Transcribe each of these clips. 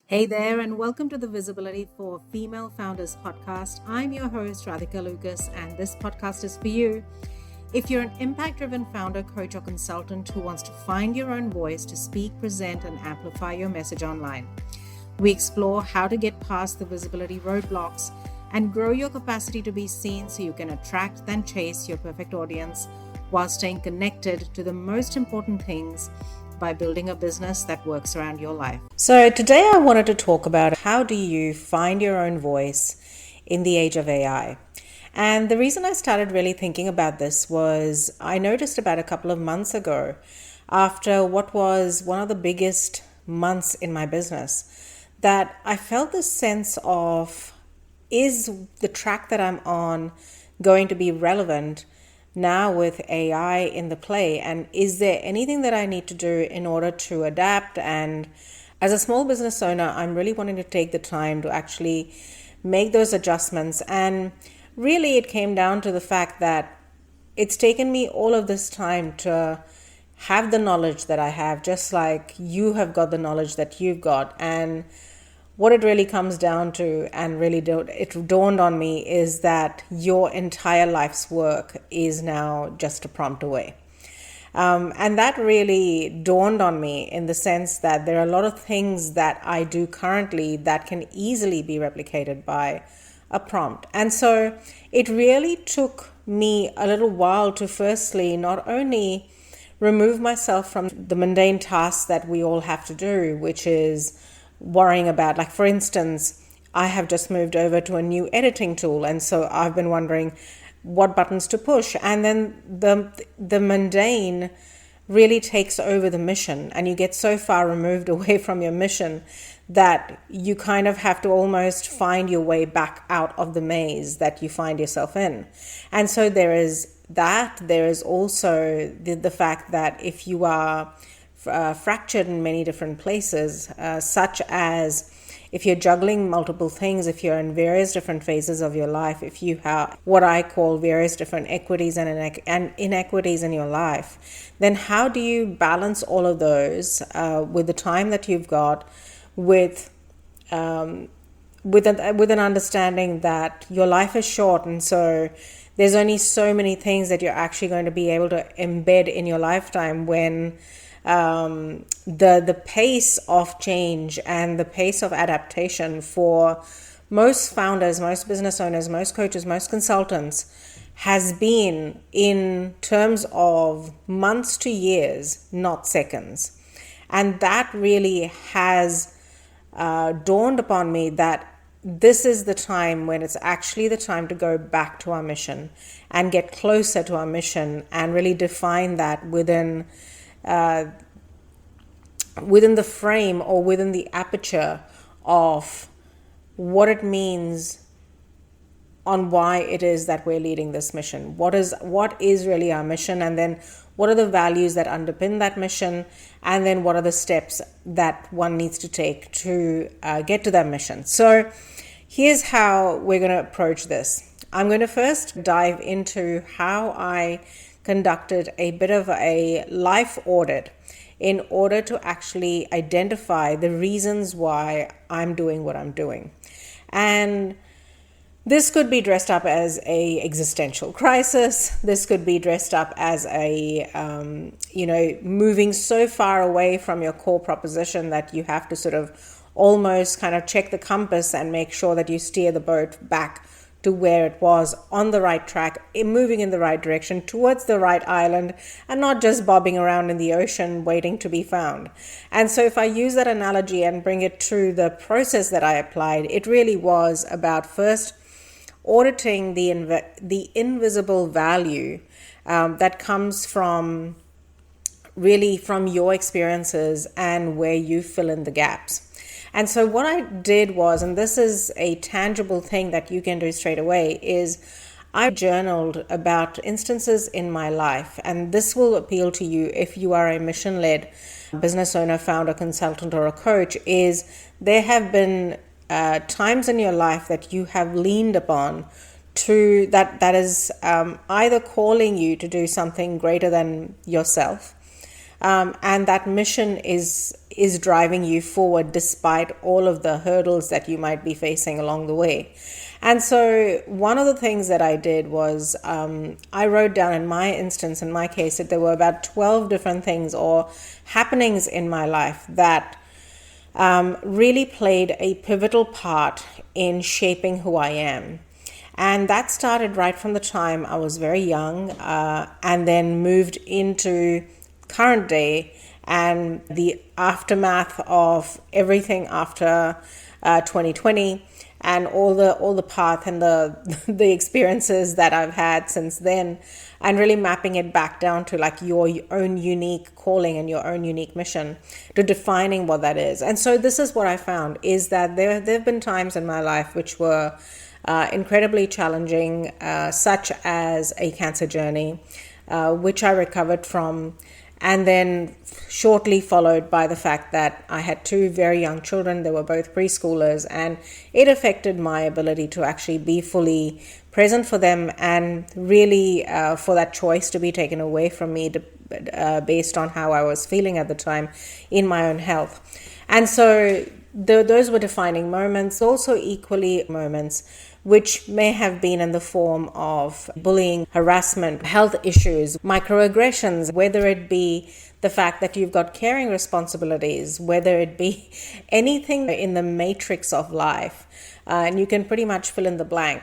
Hey there, and welcome to the Visibility for Female Founders podcast. I'm your host, Radhika Lucas, and this podcast is for you. If you're an impact driven founder, coach, or consultant who wants to find your own voice to speak, present, and amplify your message online, we explore how to get past the visibility roadblocks and grow your capacity to be seen so you can attract and chase your perfect audience while staying connected to the most important things by building a business that works around your life. So today I wanted to talk about how do you find your own voice in the age of AI. And the reason I started really thinking about this was I noticed about a couple of months ago, after what was one of the biggest months in my business, that I felt this sense of, is the track that I'm on going to be relevant now with AI in the play? And is there anything that I need to do in order to adapt? And as a small business owner, I'm really wanting to take the time to actually make those adjustments. And really, it came down to the fact that it's taken me all of this time to have the knowledge that I have, just like you have got the knowledge that you've got. And what it really comes down to, and really it dawned on me, is that your entire life's work is now just a prompt away. And that really dawned on me in the sense that there are a lot of things that I do currently that can easily be replicated by a prompt. And so it really took me a little while to firstly not only remove myself from the mundane tasks that we all have to do, which is worrying about, like, for instance, I have just moved over to a new editing tool, and so I've been wondering what buttons to push, and then the mundane really takes over the mission, and you get so far removed away from your mission that you kind of have to almost find your way back out of the maze that you find yourself in. And so there is also the fact that if you are fractured in many different places, such as if you're juggling multiple things, if you're in various different phases of your life, if you have what I call various different equities and inequities in your life, then how do you balance all of those with the time that you've got, with an understanding that your life is short, and so there's only so many things that you're actually going to be able to embed in your lifetime when the pace of change and the pace of adaptation for most founders, most business owners, most coaches, most consultants has been in terms of months to years, not seconds. And that really has dawned upon me that this is the time when it's actually the time to go back to our mission and get closer to our mission and really define that within the frame or within the aperture of what it means on why it is that we're leading this mission. What is really our mission, and then what are the values that underpin that mission, and then what are the steps that one needs to take to get to that mission. So here's how we're going to approach this. I'm going to first dive into how I conducted a bit of a life audit in order to actually identify the reasons why I'm doing what I'm doing. And this could be dressed up as a existential crisis. This could be dressed up as a, moving so far away from your core proposition that you have to sort of almost kind of check the compass and make sure that you steer the boat back to where it was, on the right track, moving in the right direction towards the right island, and not just bobbing around in the ocean waiting to be found. And so if I use that analogy and bring it to the process that I applied, it really was about first auditing the invisible value that comes from your experiences and where you fill in the gaps. And so what I did was, and this is a tangible thing that you can do straight away, is I journaled about instances in my life, and this will appeal to you if you are a mission-led business owner, founder, consultant, or a coach, is there have been times in your life that you have leaned upon to that is either calling you to do something greater than yourself, and that mission is is driving you forward despite all of the hurdles that you might be facing along the way. And so one of the things that I did was I wrote down in my case, that there were about 12 different things or happenings in my life that really played a pivotal part in shaping who I am. And that started right from the time I was very young and then moved into current day and the aftermath of everything after 2020 and all the path and the experiences that I've had since then, and really mapping it back down to like your own unique calling and your own unique mission, to defining what that is. And so this is what I found, is that there have been times in my life which were incredibly challenging, such as a cancer journey, which I recovered from, and then shortly followed by the fact that I had two very young children. They were both preschoolers, and it affected my ability to actually be fully present for them, and really for that choice to be taken away from me based on how I was feeling at the time in my own health. And so those were defining moments, also equally moments which may have been in the form of bullying, harassment, health issues, microaggressions, whether it be the fact that you've got caring responsibilities, whether it be anything in the matrix of life, and you can pretty much fill in the blank.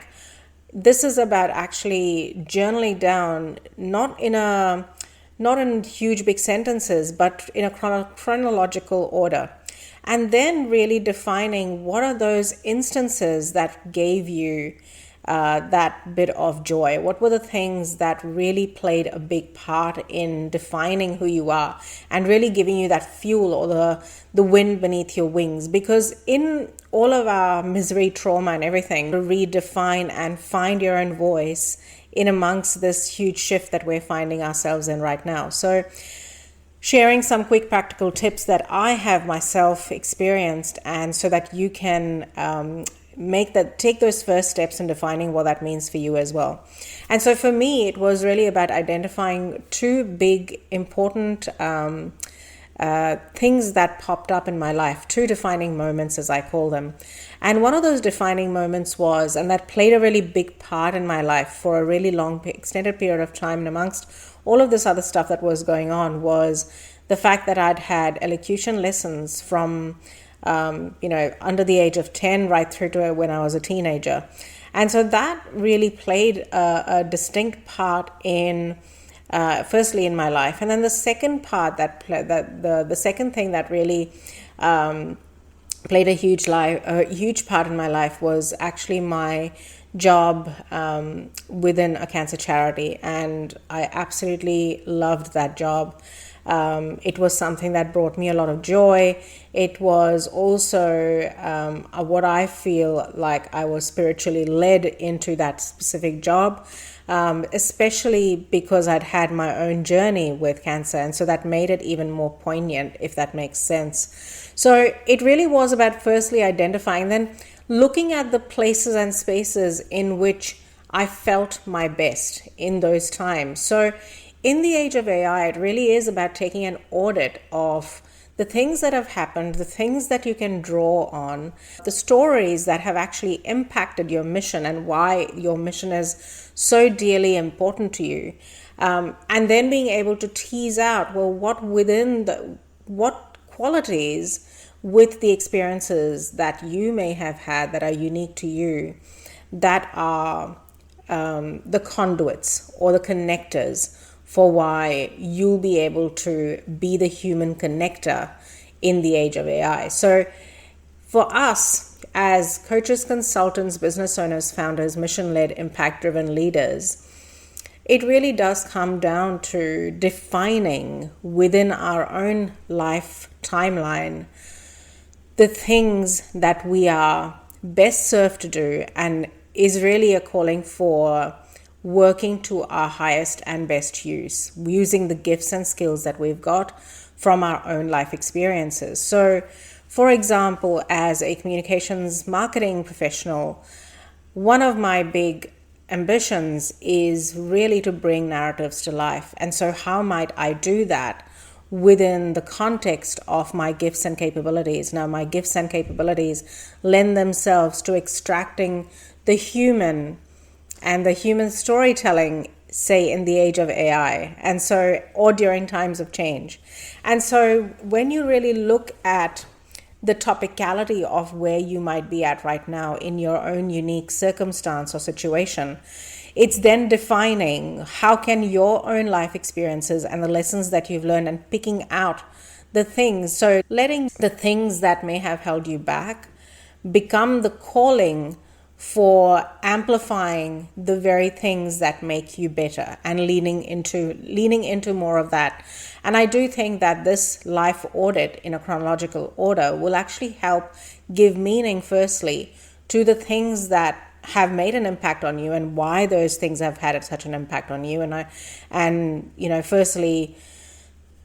This is about actually journaling down, not in huge big sentences, but in a chronological order. And then really defining what are those instances that gave you that bit of joy. What were the things that really played a big part in defining who you are and really giving you that fuel or the wind beneath your wings? Because in all of our misery, trauma and everything, to redefine and find your own voice in amongst this huge shift that we're finding ourselves in right now. So sharing some quick practical tips that I have myself experienced, and so that you can take those first steps in defining what that means for you as well. And so for me, it was really about identifying two big important things that popped up in my life, two defining moments as I call them. And one of those defining moments was, and that played a really big part in my life for a really long extended period of time, and amongst all of this other stuff that was going on, was the fact that I'd had elocution lessons from under the age of 10 right through to when I was a teenager. And so that really played a distinct part in firstly in my life. And then the second part the second thing that really played a huge part in my life was actually my job within a cancer charity, and I absolutely loved that job. It was something that brought me a lot of joy. It was also what I feel like I was spiritually led into that specific job, especially because I'd had my own journey with cancer, and so that made it even more poignant, if that makes sense. So it really was about firstly identifying, then looking at the places and spaces in which I felt my best in those times. So in the age of AI, it really is about taking an audit of the things that have happened, the things that you can draw on, the stories that have actually impacted your mission and why your mission is so dearly important to you. And then being able to tease out, well, what qualities with the experiences that you may have had that are unique to you, that are the conduits or the connectors for why you'll be able to be the human connector in the age of AI. So for us as coaches, consultants, business owners, founders, mission-led, impact-driven leaders, it really does come down to defining within our own life timeline the things that we are best served to do, and is really a calling for working to our highest and best use, using the gifts and skills that we've got from our own life experiences. So, for example, as a communications marketing professional, one of my big ambitions is really to bring narratives to life. And so how might I do that within the context of my gifts and capabilities. Now, my gifts and capabilities lend themselves to extracting the human and the human storytelling, say, in the age of AI, and so, or during times of change. And so when you really look at the topicality of where you might be at right now in your own unique circumstance or situation, it's then defining how can your own life experiences and the lessons that you've learned and picking out the things. So letting the things that may have held you back become the calling for amplifying the very things that make you better and leaning into more of that. And I do think that this life audit in a chronological order will actually help give meaning, firstly, to the things that have made an impact on you and why those things have had such an impact on you. Firstly,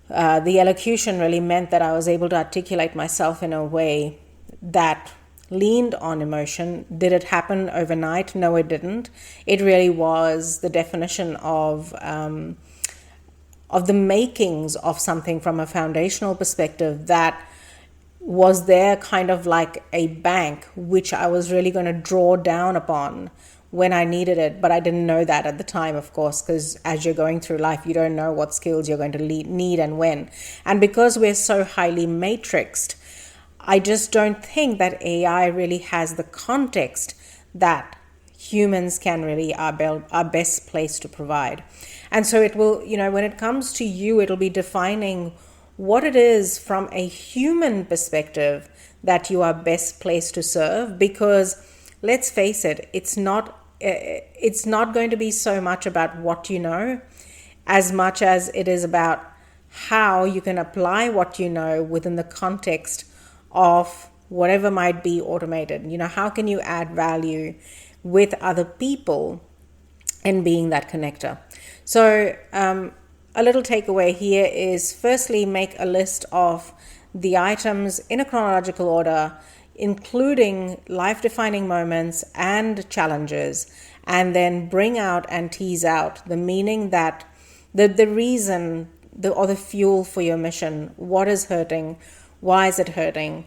the elocution really meant that I was able to articulate myself in a way that leaned on emotion. Did it happen overnight? No, it didn't. It really was the definition of the makings of something from a foundational perspective that was there kind of like a bank, which I was really going to draw down upon when I needed it. But I didn't know that at the time, of course, because as you're going through life, you don't know what skills you're going to need and when. And because we're so highly matrixed, I just don't think that AI really has the context that humans can really are best placed to provide. And so it will, when it comes to you, it'll be defining what it is from a human perspective that you are best placed to serve. Because let's face it, it's not going to be so much about what you know as much as it is about how you can apply what you know within the context of whatever might be automated. How can you add value with other people and being that connector? So a little takeaway here is, firstly, make a list of the items in a chronological order, including life-defining moments and challenges, and then bring out and tease out the meaning that the reason or the fuel for your mission. What is hurting? Why is it hurting?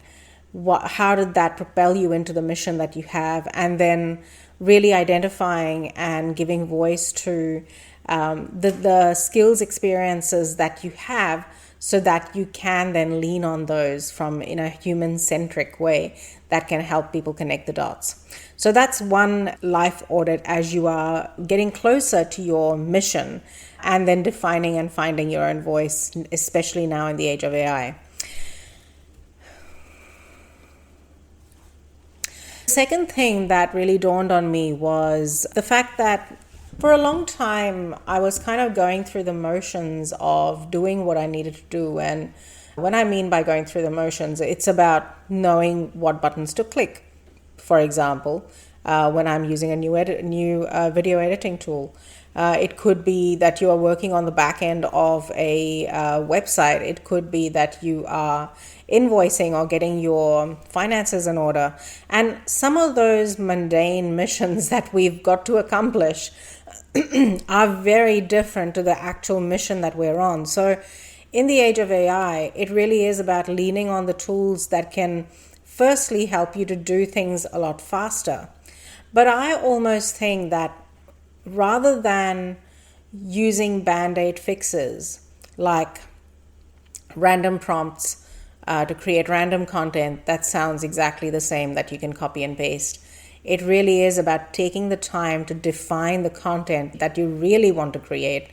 How did that propel you into the mission that you have? And then really identifying and giving voice to the skills, experiences that you have, so that you can then lean on those from in a human-centric way that can help people connect the dots. So that's one life audit as you are getting closer to your mission, and then defining and finding your own voice, especially now in the age of AI. The second thing that really dawned on me was the fact that for a long time, I was kind of going through the motions of doing what I needed to do. And when I mean by going through the motions, it's about knowing what buttons to click. For example, when I'm using a new video editing tool, it could be that you are working on the back end of a website. It could be that you are invoicing or getting your finances in order. And some of those mundane missions that we've got to accomplish are very different to the actual mission that we're on. So in the age of AI, it really is about leaning on the tools that can firstly help you to do things a lot faster. But I almost think that rather than using band-aid fixes like random prompts to create random content that sounds exactly the same that you can copy and paste, it really is about taking the time to define the content that you really want to create,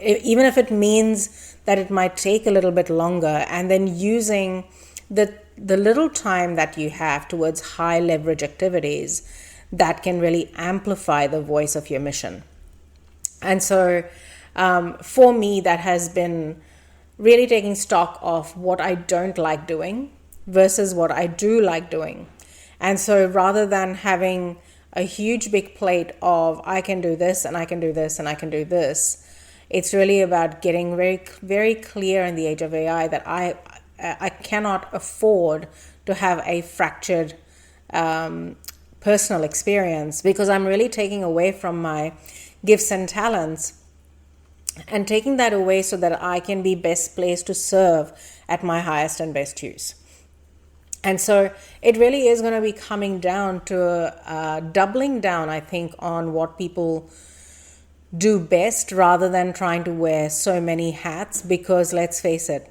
even if it means that it might take a little bit longer, and then using the little time that you have towards high leverage activities that can really amplify the voice of your mission. And so for me, that has been really taking stock of what I don't like doing versus what I do like doing. And so rather than having a huge big plate of I can do this and I can do this and I can do this, it's really about getting very, very clear in the age of AI that I cannot afford to have a fractured personal experience, because I'm really taking away from my gifts and talents and taking that away so that I can be best placed to serve at my highest and best use. And so it really is going to be coming down to doubling down, I think, on what people do best rather than trying to wear so many hats. Because let's face it,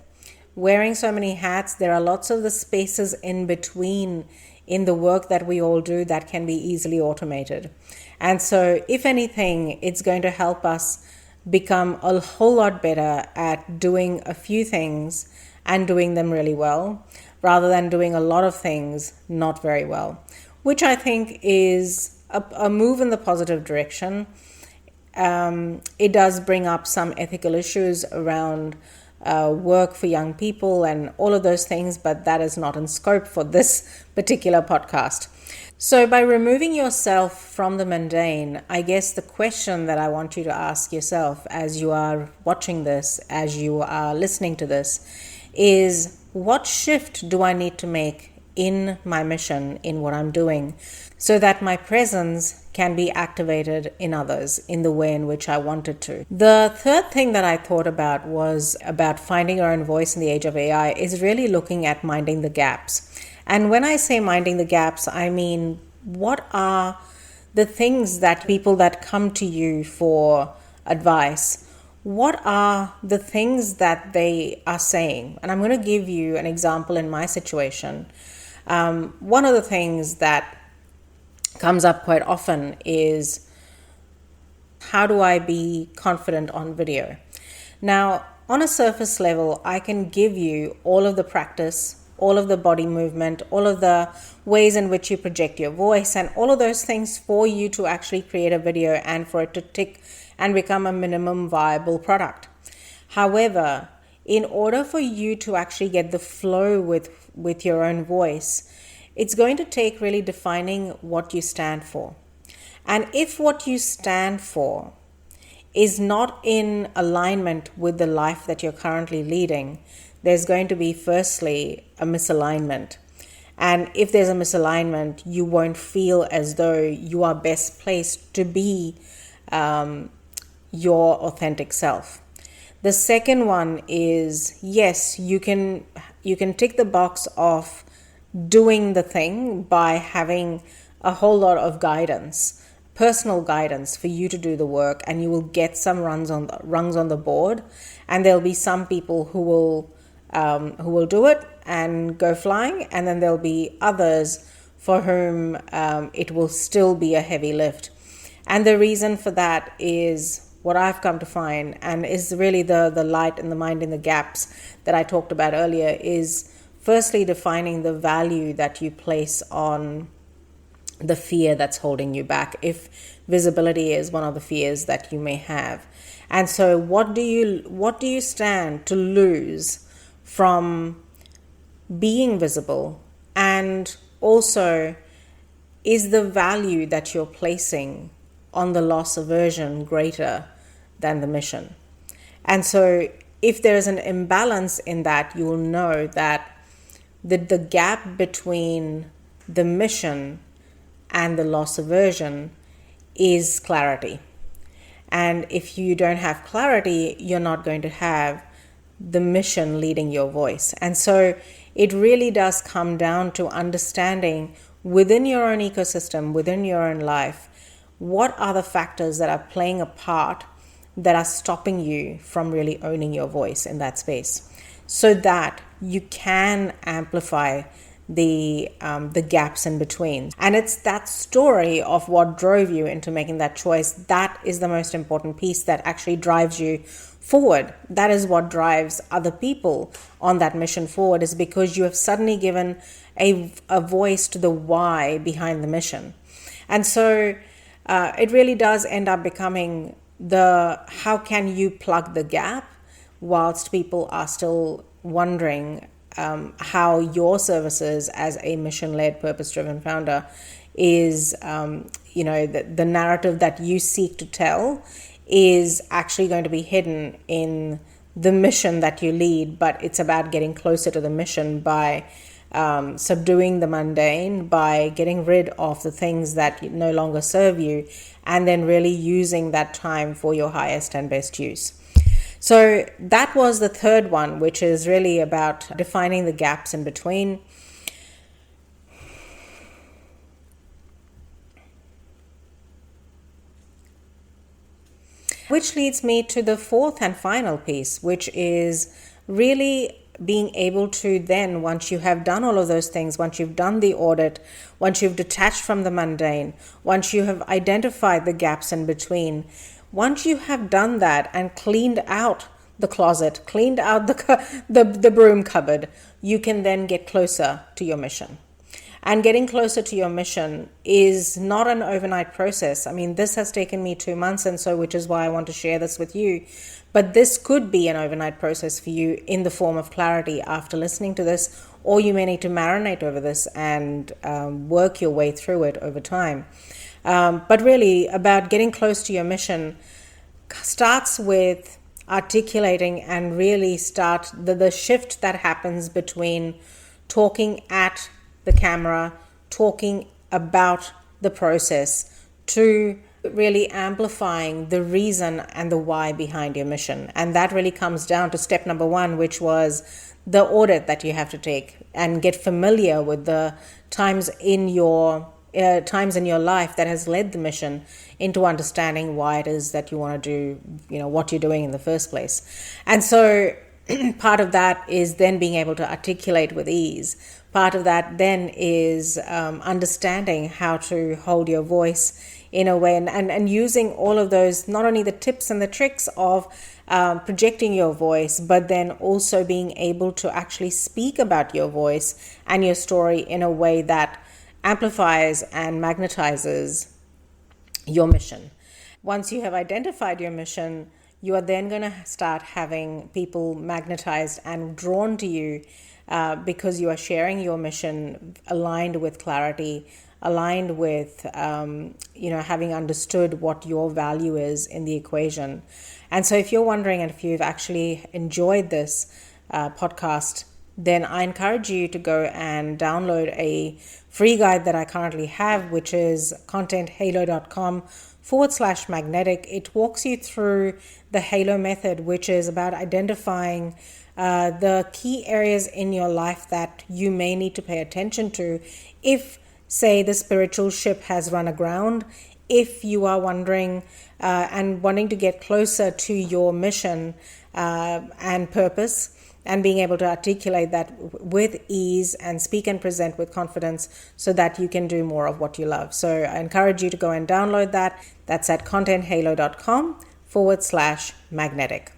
wearing so many hats, there are lots of the spaces in between in the work that we all do that can be easily automated. And so if anything, it's going to help us become a whole lot better at doing a few things and doing them really well, rather than doing a lot of things not very well, which I think is a move in the positive direction. It does bring up some ethical issues around work for young people and all of those things, but that is not in scope for this particular podcast. So by removing yourself from the mundane, I guess the question that I want you to ask yourself as you are watching this, as you are listening to this, is what shift do I need to make in my mission, in what I'm doing, so that my presence can be activated in others in the way in which I wanted to. The third thing that I thought about was about finding our own voice in the age of AI is really looking at minding the gaps. And when I say minding the gaps, I mean, what are the things that people that come to you for advice, what are the things that they are saying? And I'm going to give you an example in my situation. One of the things that comes up quite often is, how do I be confident on video? Now, on a surface level, I can give you all of the practice, all of the body movement, all of the ways in which you project your voice, and all of those things for you to actually create a video and for it to tick and become a minimum viable product. However, in order for you to actually get the flow with your own voice, it's going to take really defining what you stand for. And if what you stand for is not in alignment with the life that you're currently leading, there's going to be firstly a misalignment. And if there's a misalignment, you won't feel as though you are best placed to be your authentic self. The second one is, yes, you can tick the box of doing the thing by having a whole lot of guidance, personal guidance for you to do the work, and you will get some rungs on the board, and there'll be some people who will do it and go flying, and then there'll be others for whom it will still be a heavy lift. And the reason for that is what I've come to find, and is really the light and the mind in the gaps that I talked about earlier, is firstly defining the value that you place on the fear that's holding you back, if visibility is one of the fears that you may have. And so what do you stand to lose from being visible? And also, is the value that you're placing on the loss aversion greater than the mission? And so if there is an imbalance in that, you will know that the gap between the mission and the loss aversion is clarity. And if you don't have clarity, you're not going to have the mission leading your voice. And so it really does come down to understanding within your own ecosystem, within your own life, what are the factors that are playing a part that are stopping you from really owning your voice in that space, so that you can amplify the gaps in between. And it's that story of what drove you into making that choice that is the most important piece that actually drives you forward. That is what drives other people on that mission forward, is because you have suddenly given a voice to the why behind the mission. And so it really does end up becoming the how can you plug the gap whilst people are still wondering how your services as a mission-led, purpose-driven founder is, the narrative that you seek to tell is actually going to be hidden in the mission that you lead, but it's about getting closer to the mission by subduing the mundane, by getting rid of the things that no longer serve you, and then really using that time for your highest and best use. So that was the third one, which is really about defining the gaps in between. Which leads me to the fourth and final piece, which is really being able to then, once you have done all of those things, once you've done the audit, once you've detached from the mundane, once you have identified the gaps in between, once you have done that and cleaned out the closet, cleaned out the broom cupboard, you can then get closer to your mission. And getting closer to your mission is not an overnight process. I mean, this has taken me 2 months, and so, which is why I want to share this with you. But this could be an overnight process for you in the form of clarity after listening to this, or you may need to marinate over this and work your way through it over time. But really, about getting close to your mission starts with articulating and really start the shift that happens between talking at the camera, talking about the process, to really amplifying the reason and the why behind your mission. And that really comes down to step number one, which was the audit that you have to take and get familiar with the times in your life that has led the mission into understanding why it is that you want to do, what you're doing in the first place. And so part of that is then being able to articulate with ease. Part of that then is understanding how to hold your voice in a way and using all of those, not only the tips and the tricks of projecting your voice, but then also being able to actually speak about your voice and your story in a way that amplifies and magnetizes your mission. Once you have identified your mission, you are then going to start having people magnetized and drawn to you because you are sharing your mission aligned with clarity, aligned with, having understood what your value is in the equation. And so if you're wondering and if you've actually enjoyed this podcast, then I encourage you to go and download a free guide that I currently have, which is contenthalo.com/magnetic. It walks you through the HALO method, which is about identifying the key areas in your life that you may need to pay attention to if, say, the spiritual ship has run aground, if you are wondering and wanting to get closer to your mission and purpose, and being able to articulate that with ease and speak and present with confidence so that you can do more of what you love. So I encourage you to go and download that. That's at contenthalo.com/magnetic.